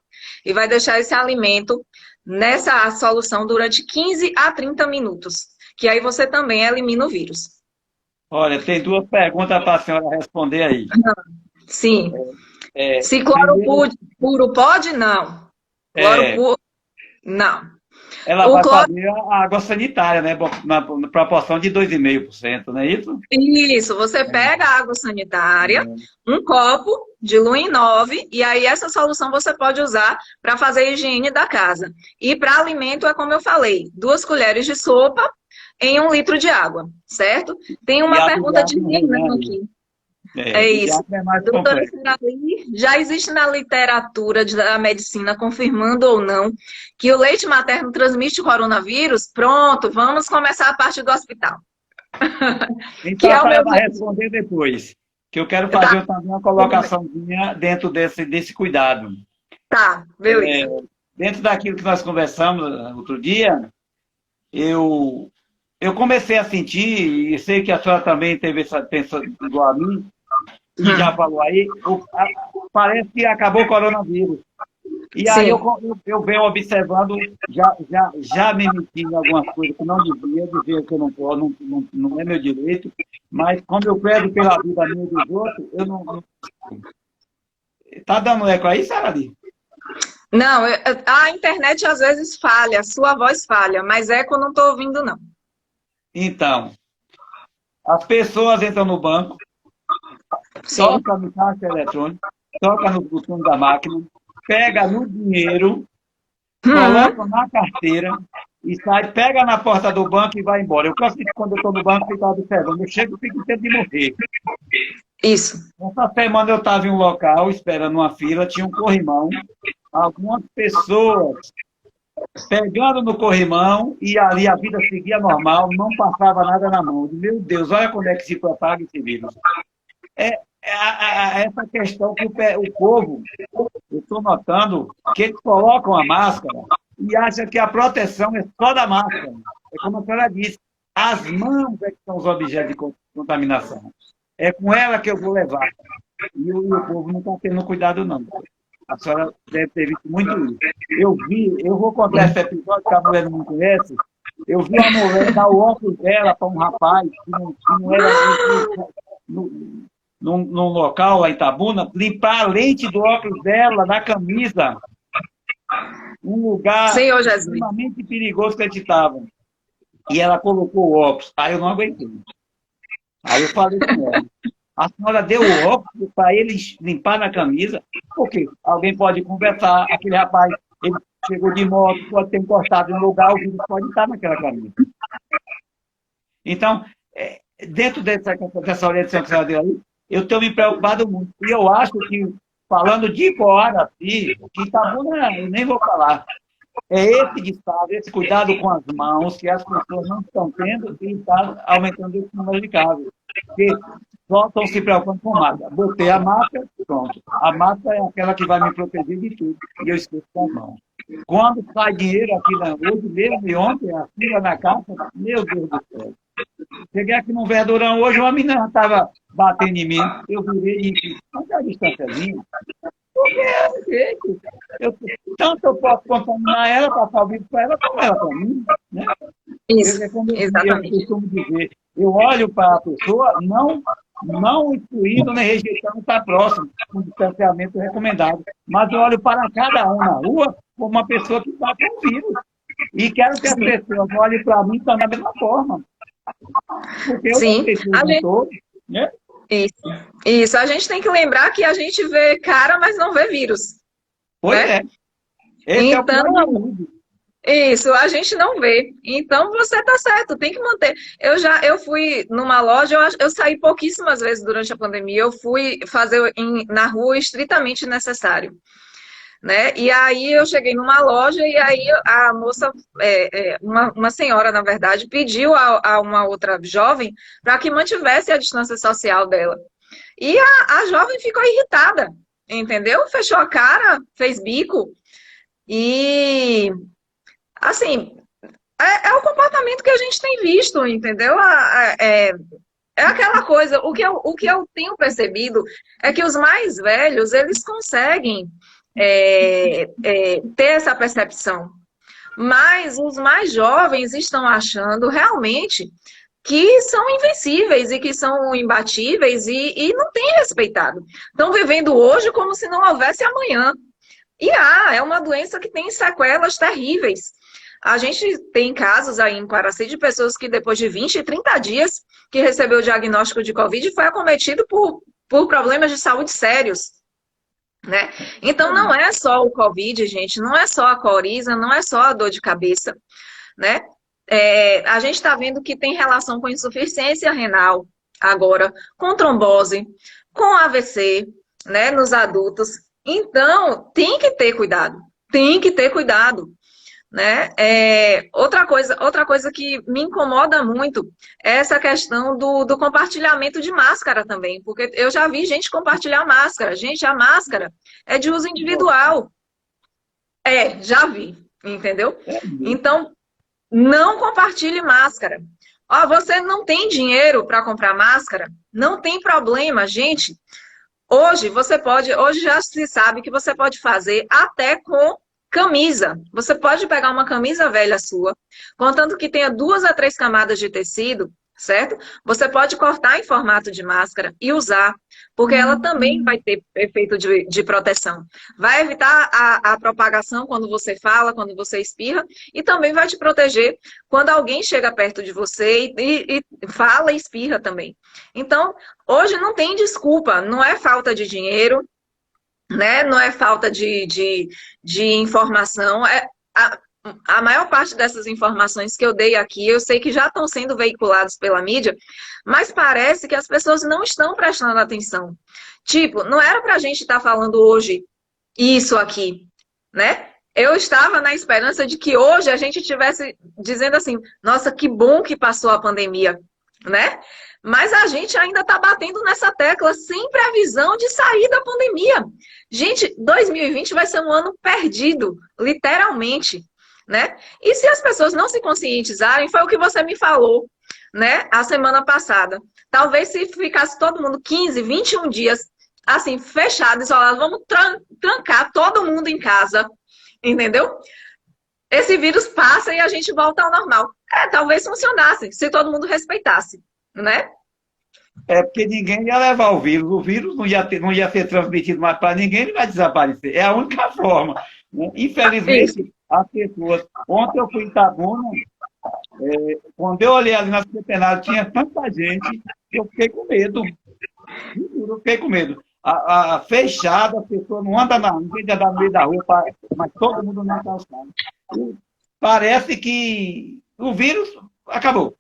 S2: e vai deixar esse alimento nessa solução durante 15 a 30 minutos, que aí você também elimina o vírus.
S3: Olha, tem duas perguntas para a senhora responder aí.
S2: Sim. Se cloro
S3: Primeiro,
S2: puro pode, não. Cloro
S3: é,
S2: puro, não.
S3: ela
S2: O
S3: vai
S2: cloro,
S3: fazer a água sanitária, né? Na proporção de 2,5%, não é isso?
S2: isso, você pega a água sanitária, um copo de Lu-9 e aí essa solução você pode usar para fazer a higiene da casa. E para alimento é como eu falei, 2 colheres de sopa em 1 litro de água, certo? Tem
S3: E
S2: uma
S3: a
S2: pergunta de
S3: viagem, né?
S2: Renan aqui. É
S3: E
S2: isso.
S3: a é mais
S2: Doutora
S3: complexo.
S2: Cirali, já existe na literatura da medicina, confirmando ou não, que o leite materno transmite o coronavírus? Pronto, vamos começar a parte do hospital.
S3: Então
S2: Que
S3: a
S2: é o meu
S3: senhora vai
S2: objetivo.
S3: responder depois, que eu quero
S2: Tá,
S3: fazer também uma
S2: tudo bem.
S3: colocaçãozinha dentro desse cuidado.
S2: Tá,
S3: É,
S2: beleza.
S3: dentro daquilo que nós conversamos outro dia, eu, eu comecei a sentir, e sei que a senhora também teve essa pensa igual a mim, e já
S2: Hum,
S3: falou aí, parece que acabou o coronavírus. E aí
S2: sim.
S3: eu venho observando, já me meti em algumas coisas que não devia, dizer que eu não posso, não é meu direito, mas como eu prezo pela vida minha e dos outros, eu não. Tá dando eco aí, Sarali?
S2: Não, a internet às vezes falha, a sua voz falha, mas eco eu não estou ouvindo, não.
S3: Então, as pessoas entram no banco,
S2: Sim.
S3: tocam no caixa eletrônico, tocam no botão da máquina, pega no dinheiro,
S2: Hum,
S3: coloca na carteira e sai, pega na porta do banco e vai embora. Eu gosto de, quando eu estou no banco, ficar observando. Eu chego e fico com tempo de morrer.
S2: isso.
S3: Essa semana eu estava em um local, esperando uma fila, tinha um corrimão, algumas pessoas pegando no corrimão e ali a vida seguia normal, não passava nada na mão. Meu Deus, olha como é que se propaga esse vírus. Essa questão que o povo, eu estou notando, que eles colocam a máscara e acham que a proteção é só da máscara. É como a senhora disse, as mãos é que são os objetos de contaminação. É com ela que eu vou levar. E o povo não está tendo cuidado, não. A senhora deve ter visto muito isso. Eu vou contar esse episódio que a mulher não me conhece. Eu vi a mulher dar o óculos dela para um rapaz que não era num local lá em Itabuna, limpar a lente do óculos dela, da camisa, um lugar
S2: Senhor Jesus.
S3: extremamente perigoso que a gente estava. E ela colocou o óculos. Aí eu não aguentei. Aí eu falei com ela. A senhora deu o óculos para ele limpar na camisa, porque alguém pode conversar, aquele rapaz, ele chegou de moto, pode ter encostado em um lugar, o vírus pode estar naquela camisa. Então, dentro dessa orientação que a senhora deu aí, eu tenho me preocupado muito. E eu acho que, falando de fora, assim, que Itabuna, eu nem vou falar, é esse distado, esse cuidado com as mãos que as pessoas não estão tendo e está aumentando esse número de casos. Porque só estão se preocupando com máscara. Botei a máscara, pronto. A máscara é aquela que vai me proteger de tudo. E eu esqueço das mãos. Quando sai dinheiro aqui hoje mesmo e ontem, a fila na caixa, meu Deus do céu. Cheguei aqui no Verdurão hoje, uma menina estava batendo em mim. Eu virei e disse, onde é a distânciazinha? Porque é o jeito. Tanto eu posso contaminar ela, passar o vírus para ela, como ela para mim. Né?
S2: Isso,
S3: Como
S2: exatamente.
S3: eu costumo dizer, eu olho para a pessoa, não excluindo nem rejeitando estar próximo, com distanciamento recomendado, mas eu olho para cada um na rua como uma pessoa que está com o vírus. E quero que as pessoas olhem para mim da mesma forma. Porque eu
S2: Sim,
S3: não sei todo, né?
S2: Isso, a gente tem que lembrar que a gente vê cara, mas não vê vírus,
S3: Pois
S2: né?
S3: é. Esse é o
S2: Então,
S3: pior de tudo.
S2: isso, a gente não vê. Então, você tá certo, tem que manter. Eu fui numa loja, eu saí pouquíssimas vezes durante a pandemia, eu fui fazer na rua estritamente necessário, né? E aí eu cheguei numa loja e aí a moça, uma senhora, na verdade, pediu a uma outra jovem para que mantivesse a distância social dela. E a jovem ficou irritada, entendeu? Fechou a cara, fez bico e, assim, é o comportamento que a gente tem visto, entendeu? É aquela coisa, o que eu tenho percebido é que os mais velhos, eles conseguem ter essa percepção. Mas os mais jovens estão achando realmente que são invencíveis e que são imbatíveis e não têm respeitado. Estão vivendo hoje como se não houvesse amanhã. E é uma doença que tem sequelas terríveis. A gente tem casos aí em Quaraci de pessoas que depois de 20, 30 dias que recebeu o diagnóstico de Covid foi acometido por problemas de saúde sérios. Né? Então não é só o Covid, gente, não é só a coriza, não é só a dor de cabeça, né? A gente está vendo que tem relação com insuficiência renal agora, com trombose, com AVC, né, nos adultos. Então tem que ter cuidado, né? Outra coisa que me incomoda muito é essa questão do compartilhamento de máscara também, porque eu já vi gente compartilhar máscara. Gente, a máscara é de uso individual. Já vi, entendeu? Então, não compartilhe máscara. Ó, você não tem dinheiro para comprar máscara? Não tem problema, gente. Hoje já se sabe que você pode fazer até com camisa. Você pode pegar uma camisa velha sua, contanto que tenha 2 a 3 camadas de tecido, certo? Você pode cortar em formato de máscara e usar, porque ela também vai ter efeito de proteção. Vai evitar a propagação quando você fala, quando você espirra, e também vai te proteger quando alguém chega perto de você e fala e espirra também. Então, hoje não tem desculpa, não é falta de dinheiro, né? Não é falta de informação. A maior parte dessas informações que eu dei aqui, eu sei que já estão sendo veiculadas pela mídia, mas parece que as pessoas não estão prestando atenção. Tipo, não era para a gente estar falando hoje isso aqui, né? Eu estava na esperança de que hoje a gente estivesse dizendo assim, nossa, que bom que passou a pandemia, né? Mas a gente ainda está batendo nessa tecla sem previsão de sair da pandemia. Gente, 2020 vai ser um ano perdido, literalmente, né? E se as pessoas não se conscientizarem, foi o que você me falou, né, a semana passada. Talvez se ficasse todo mundo 15, 21 dias, assim, fechado, isolado, vamos trancar todo mundo em casa, entendeu? Esse vírus passa e a gente volta ao normal. Talvez funcionasse, se todo mundo respeitasse, né?
S3: Porque ninguém ia levar o vírus. O vírus não ia ser transmitido mais para ninguém, ele vai desaparecer. É a única forma. Né? Infelizmente, as pessoas... Ontem eu fui em Itabuna, quando eu olhei ali na centenária, tinha tanta gente que eu fiquei com medo. Eu fiquei com medo. Fechada, a pessoa não anda ninguém anda no meio da rua, mas todo mundo na calçada. Parece que o vírus acabou.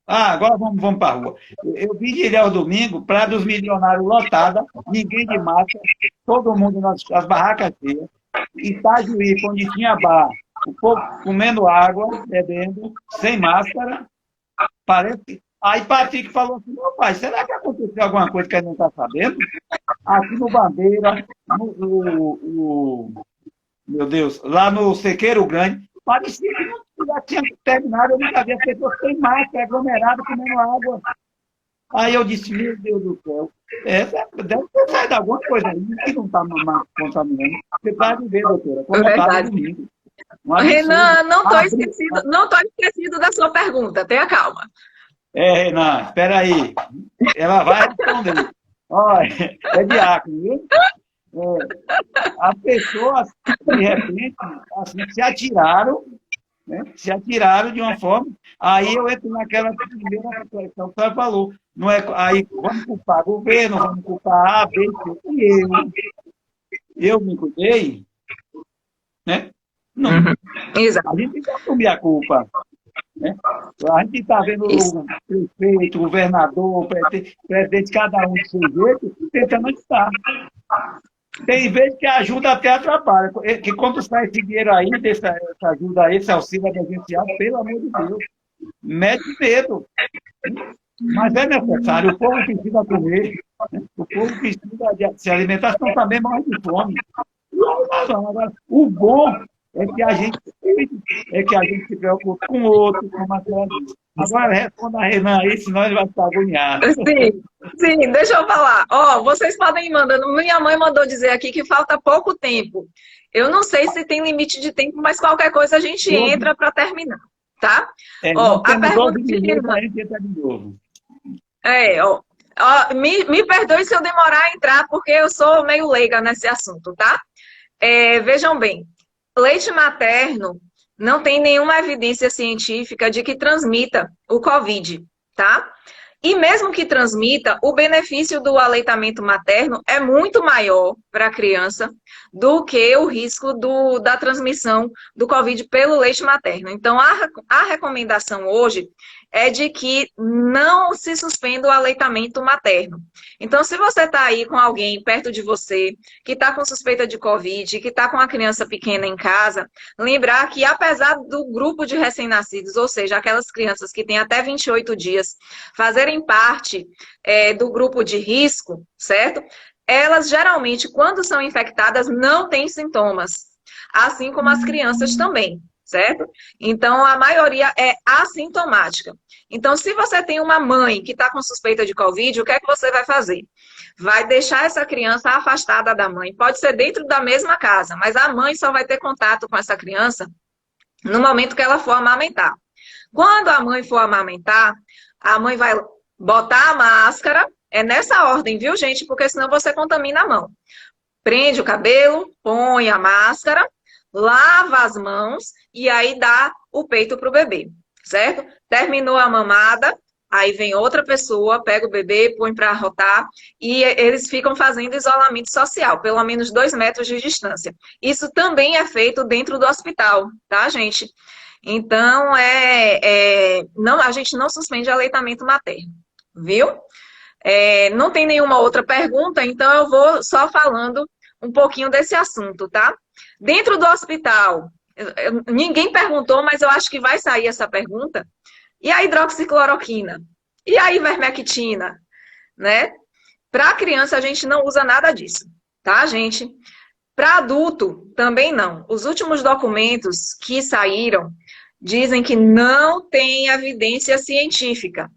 S3: Agora vamos para a rua. Eu vi de Ilhéus domingo, Praia dos Milionários lotada, ninguém de máscara, todo mundo nas barracas cheias. Itajuí, onde tinha bar, o povo comendo água, bebendo, sem máscara. Parece. Aí Patrick falou assim, meu pai, será que aconteceu alguma coisa que a gente não está sabendo? Aqui no Bandeira, meu Deus, lá no Sequeiro Grande, parecia que não já tinha terminado, eu nunca vi as pessoas sem máscara, aglomerado, comendo água. Aí eu disse, meu Deus do céu, deve ter saído alguma coisa aí que não está contaminando. Você pode ver, doutora, como estava domingo.
S2: Renan, não tô esquecido da sua pergunta, tenha calma.
S3: Renan, espera aí. Ela vai responder. Olha, é diácono, viu? As pessoas, de repente, assim, se atiraram, né? Se atiraram de uma forma. Aí eu entro naquela primeira reflexão que você falou. Não é, aí vamos culpar o governo, vamos culpar A, B, C, e eu me cuidei, né? Não.
S2: Exato.
S3: A gente tem que assumir a culpa. Né? A gente está vendo o prefeito, o governador, o presidente, cada um de seu jeito, tentando ajudar. Tem vezes que a ajuda até atrapalha. Que quando sai esse dinheiro aí, essa ajuda aí, esse auxílio emergencial, pelo amor de Deus, mete medo. Mas é necessário, o povo precisa comer, né? O povo precisa de se alimentar, senão também morre de fome. Agora, o bom é que a gente se preocupe com o outro, com uma coisa. Agora responda a Renan aí, senão ele vai ficar agoniado.
S2: Sim, deixa eu falar. Vocês podem ir mandando. Minha mãe mandou dizer aqui que falta pouco tempo. Eu não sei se tem limite de tempo, mas qualquer coisa a gente entra para terminar, tá? A pergunta de Renan.
S3: A gente entra de novo.
S2: Me perdoe se eu demorar a entrar, porque eu sou meio leiga nesse assunto, tá? Vejam bem, leite materno não tem nenhuma evidência científica de que transmita o COVID, tá? E mesmo que transmita, o benefício do aleitamento materno é muito maior para a criança do que o risco da transmissão do COVID pelo leite materno. Então, a recomendação hoje é de que não se suspenda o aleitamento materno. Então, se você está aí com alguém perto de você, que está com suspeita de COVID, que está com uma criança pequena em casa, lembrar que apesar do grupo de recém-nascidos, ou seja, aquelas crianças que têm até 28 dias, fazerem parte do grupo de risco, certo? Elas geralmente, quando são infectadas, não têm sintomas, assim como as crianças também. Certo? Então, a maioria é assintomática. Então, se você tem uma mãe que está com suspeita de Covid, o que é que você vai fazer? Vai deixar essa criança afastada da mãe. Pode ser dentro da mesma casa, mas a mãe só vai ter contato com essa criança no momento que ela for amamentar. Quando a mãe for amamentar, a mãe vai botar a máscara, é nessa ordem, viu, gente? Porque senão você contamina a mão. Prende o cabelo, põe a máscara, lava as mãos e aí dá o peito para o bebê, certo? Terminou a mamada, aí vem outra pessoa, pega o bebê, põe para arrotar e eles ficam fazendo isolamento social, pelo menos 2 metros de distância. Isso também é feito dentro do hospital, tá, gente? Então, a gente não suspende aleitamento materno, viu? Não tem nenhuma outra pergunta, então eu vou só falando um pouquinho desse assunto, tá? Dentro do hospital, ninguém perguntou, mas eu acho que vai sair essa pergunta. E a hidroxicloroquina? E a ivermectina? Né? Para criança, a gente não usa nada disso, tá, gente? Para adulto, também não. Os últimos documentos que saíram dizem que não tem evidência científica.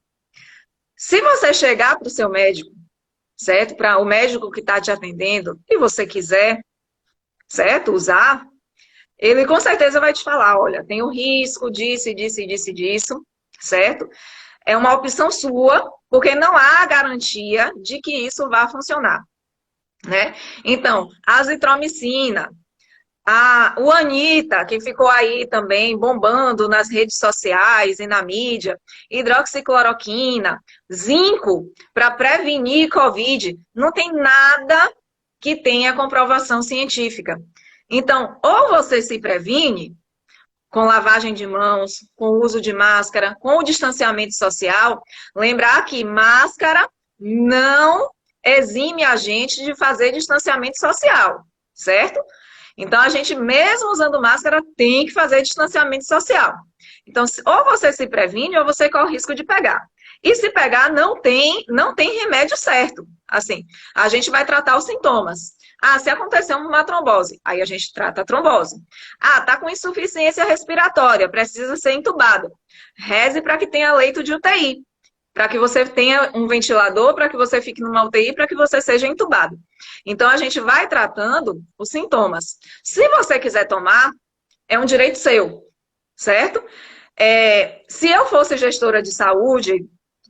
S2: Se você chegar para o seu médico, certo? Para o médico que está te atendendo, e você quiser, certo? Usar, ele com certeza vai te falar, olha, tem o risco disso, certo? É uma opção sua, porque não há garantia de que isso vá funcionar, né? Então, a azitromicina, o Anitta, que ficou aí também bombando nas redes sociais e na mídia, hidroxicloroquina, zinco, para prevenir Covid, não tem nada que tenha comprovação científica. Então, ou você se previne com lavagem de mãos, com o uso de máscara, com o distanciamento social, lembrar que máscara não exime a gente de fazer distanciamento social, certo? Então, a gente, mesmo usando máscara, tem que fazer distanciamento social. Então, ou você se previne, ou você corre o risco de pegar. E se pegar, não tem remédio certo. Assim, a gente vai tratar os sintomas. Ah, se aconteceu uma trombose, aí a gente trata a trombose. Ah, tá com insuficiência respiratória, precisa ser entubado. Reze para que tenha leito de UTI, para que você tenha um ventilador, para que você fique numa UTI, para que você seja entubado. Então, a gente vai tratando os sintomas. Se você quiser tomar, é um direito seu, certo? Se eu fosse gestora de saúde,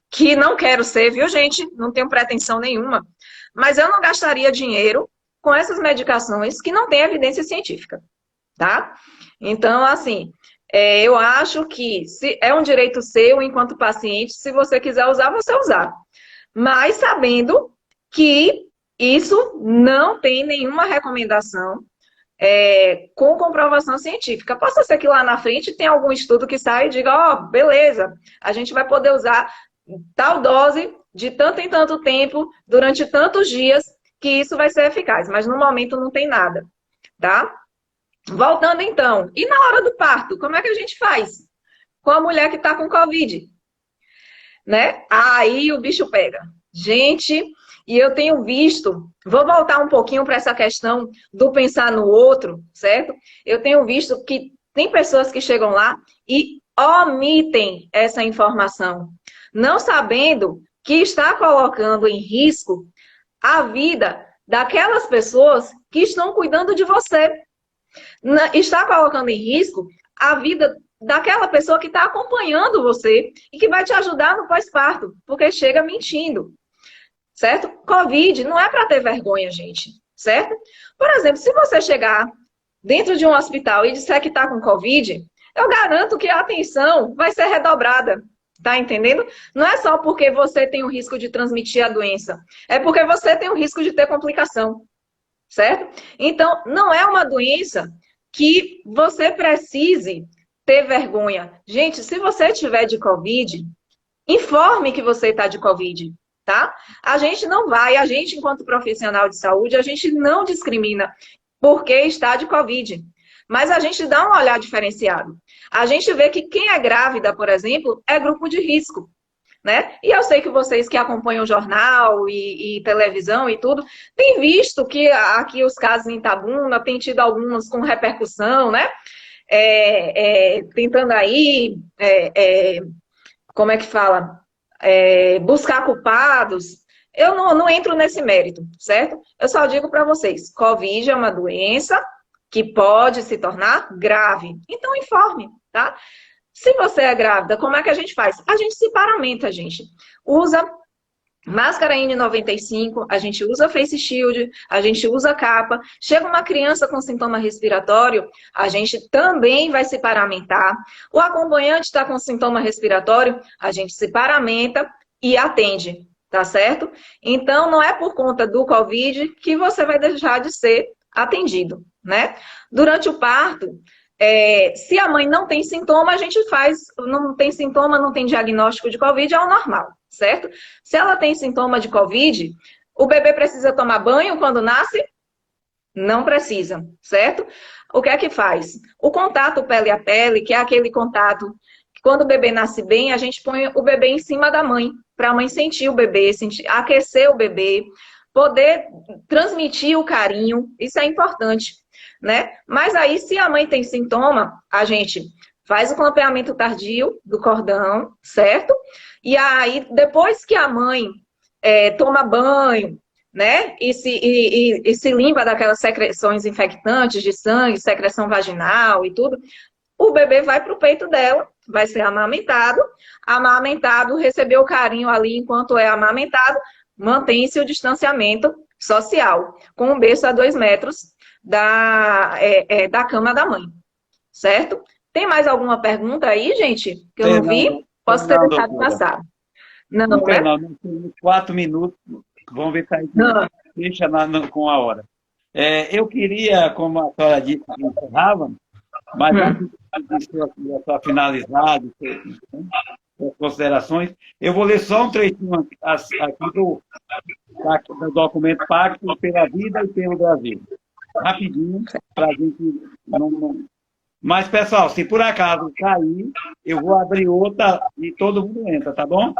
S2: que não quero ser, viu, gente? Não tenho pretensão nenhuma, mas eu não gastaria dinheiro com essas medicações que não têm evidência científica, tá? Então, assim, eu acho que é um direito seu, enquanto paciente, se você quiser usar, você usar. Mas sabendo que isso não tem nenhuma recomendação com comprovação científica. Possa ser que lá na frente tenha algum estudo que saia e diga, ó, beleza, a gente vai poder usar tal dose de tanto em tanto tempo, durante tantos dias, que isso vai ser eficaz. Mas no momento não tem nada, tá? Voltando então, e na hora do parto, como é que a gente faz? Com a mulher que está com Covid, né? Aí o bicho pega. Gente, e eu tenho visto, vou voltar um pouquinho para essa questão do pensar no outro, certo? Eu tenho visto que tem pessoas que chegam lá e omitem essa informação, não sabendo que está colocando em risco a vida daquelas pessoas que estão cuidando de você. Está colocando em risco a vida daquela pessoa que está acompanhando você e que vai te ajudar no pós-parto, porque chega mentindo, certo? Covid não é para ter vergonha, gente, certo? Por exemplo, se você chegar dentro de um hospital e disser que está com Covid, eu garanto que a atenção vai ser redobrada, tá entendendo? Não é só porque você tem o risco de transmitir a doença, é porque você tem o risco de ter complicação, certo? Então, não é uma doença que você precise ter vergonha. Gente, se você tiver de Covid, informe que você está de Covid, tá? A gente não vai, a gente, enquanto profissional de saúde, a gente não discrimina porque está de Covid. Mas a gente dá um olhar diferenciado. A gente vê que quem é grávida, por exemplo, é grupo de risco, né? E eu sei que vocês que acompanham jornal e televisão e tudo, têm visto que aqui os casos em Itabuna têm tido alguns com repercussão, né? Tentando aí, como é que fala? Buscar culpados. Eu não entro nesse mérito, certo? Eu só digo para vocês, Covid é uma doença que pode se tornar grave. Então, informe, tá? Se você é grávida, como é que a gente faz? A gente se paramenta, gente. Usa máscara N95, a gente usa face shield, a gente usa capa. Chega uma criança com sintoma respiratório, a gente também vai se paramentar. O acompanhante está com sintoma respiratório, a gente se paramenta e atende, tá certo? Então, não é por conta do Covid que você vai deixar de ser atendido, né? Durante o parto, se a mãe não tem sintoma, a gente faz, não tem sintoma, não tem diagnóstico de Covid, é o normal, certo? Se ela tem sintoma de Covid, o bebê precisa tomar banho quando nasce? Não precisa, certo? O que é que faz? O contato pele a pele, que é aquele contato que quando o bebê nasce bem, a gente põe o bebê em cima da mãe, para a mãe sentir o bebê, aquecer o bebê, poder transmitir o carinho, isso é importante, né? Mas aí, se a mãe tem sintoma, a gente faz o clampeamento tardio do cordão, certo? E aí, depois que a mãe toma banho, né? E se limpa daquelas secreções infectantes de sangue, secreção vaginal e tudo, o bebê vai para o peito dela, vai ser amamentado, recebeu o carinho ali enquanto é amamentado, mantém-se o distanciamento social, com um berço a 2 metros da cama da mãe, certo? Tem mais alguma pergunta aí, gente? Que eu não vi? Posso ter deixado passar. Não, né?
S3: Não, 4 minutos, vamos ver se aí fecha com a hora. Eu queria, como a senhora disse, que encerrava, mas antes de só finalizar, as considerações, eu vou ler só um trechinho aqui do documento Pacto pela Vida e pelo Brasil. Rapidinho, para a gente não... Mas, pessoal, se por acaso cair, eu vou abrir outra e todo mundo entra, tá bom?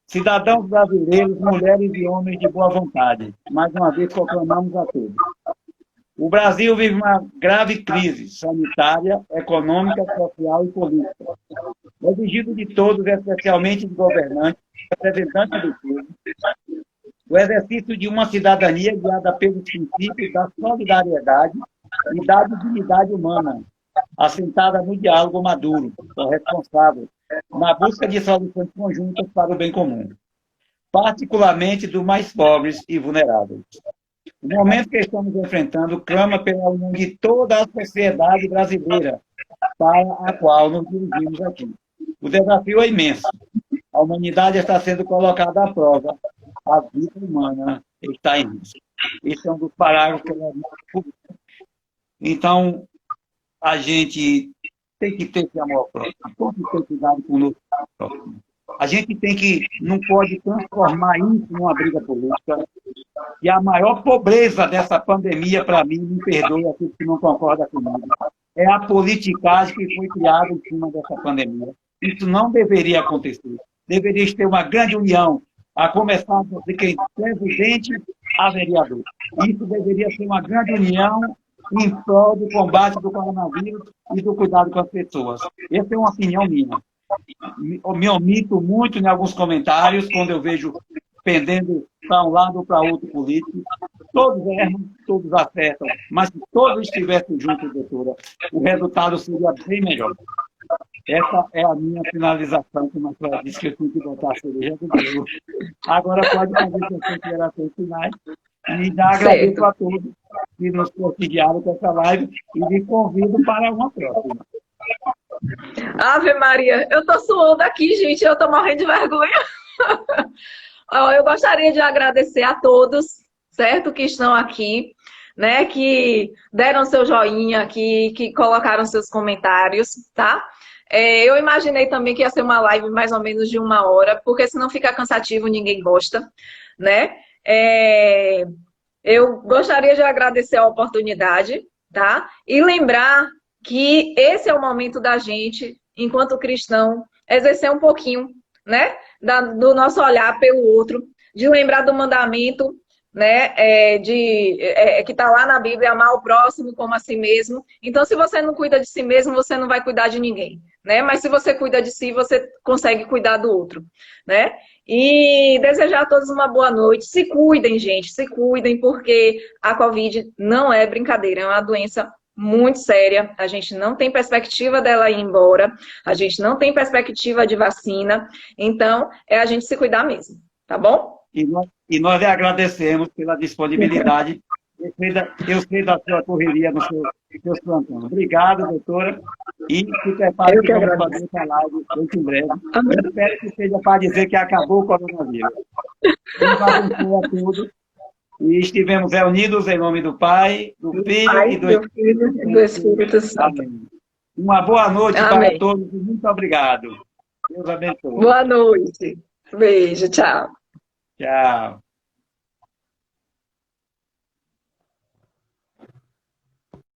S3: Cidadãos brasileiros, mulheres e homens de boa vontade, mais uma vez proclamamos a todos. O Brasil vive uma grave crise sanitária, econômica, social e política. É exigido de todos, especialmente de governantes, representantes do povo, o exercício de uma cidadania guiada pelos princípios da solidariedade e da dignidade humana, assentada no diálogo maduro, responsável, na busca de soluções conjuntas para o bem comum, particularmente dos mais pobres e vulneráveis. O momento que estamos enfrentando clama pela união de toda a sociedade brasileira, para a qual nos dirigimos aqui. O desafio é imenso. A humanidade está sendo colocada à prova. A vida humana está em risco. Esse é um dos parágrafos que eu... Então, a gente tem que ter esse amor próprio, tem que ter cuidado com o nosso próximo. A gente não pode transformar isso numa briga política. E a maior pobreza dessa pandemia, para mim, me perdoe aqueles que não concordam comigo, é a politicagem que foi criada em cima dessa pandemia. Isso não deveria acontecer. Deveria ter uma grande união, a começar de quem é presidente a vereador. Isso deveria ser uma grande união em prol do combate do coronavírus e do cuidado com as pessoas. Essa é uma opinião minha. Me omito muito em alguns comentários, quando eu vejo pendendo para um lado ou para outro político. Todos erram, todos acertam, mas se todos estivessem juntos, doutora, o resultado seria bem melhor. Essa é a minha finalização, como a senhora disse que eu tinha que botar a cereja do bolo. Agora pode fazer suas considerações finais e já agradeço a todos que nos prestigiaram com essa live e lhe convido para uma próxima.
S2: Ave Maria, eu tô suando aqui, gente, eu tô morrendo de vergonha. Eu gostaria de agradecer a todos, certo, que estão aqui, né, que deram seu joinha, que colocaram seus comentários, tá? Eu imaginei também que ia ser uma live mais ou menos de 1 hora, porque senão fica cansativo, ninguém gosta, né? Eu gostaria de agradecer a oportunidade, tá? E lembrar que esse é o momento da gente, enquanto cristão, exercer um pouquinho, né, do nosso olhar pelo outro, de lembrar do mandamento, né, que está lá na Bíblia, amar o próximo como a si mesmo. Então, se você não cuida de si mesmo, você não vai cuidar de ninguém, né? Mas se você cuida de si, você consegue cuidar do outro, né? E desejar a todos uma boa noite. Se cuidem, gente, se cuidem, porque a Covid não é brincadeira, é uma doença muito séria, a gente não tem perspectiva dela ir embora, a gente não tem perspectiva de vacina, então é a gente se cuidar mesmo, tá bom?
S3: E nós lhe agradecemos pela disponibilidade, eu sei da sua correria nos seus plantões. Obrigado, doutora, e se prepare que vamos fazer essa live muito em breve. Eu espero que seja para dizer que acabou o coronavírus. Deus abençoe a todos. E estivemos reunidos em nome do Pai, do Filho e
S2: do Espírito Santo.
S3: Amém. Uma boa noite
S2: Amém.
S3: para todos e muito obrigado. Deus abençoe.
S2: Boa noite. Beijo, tchau.
S3: Tchau.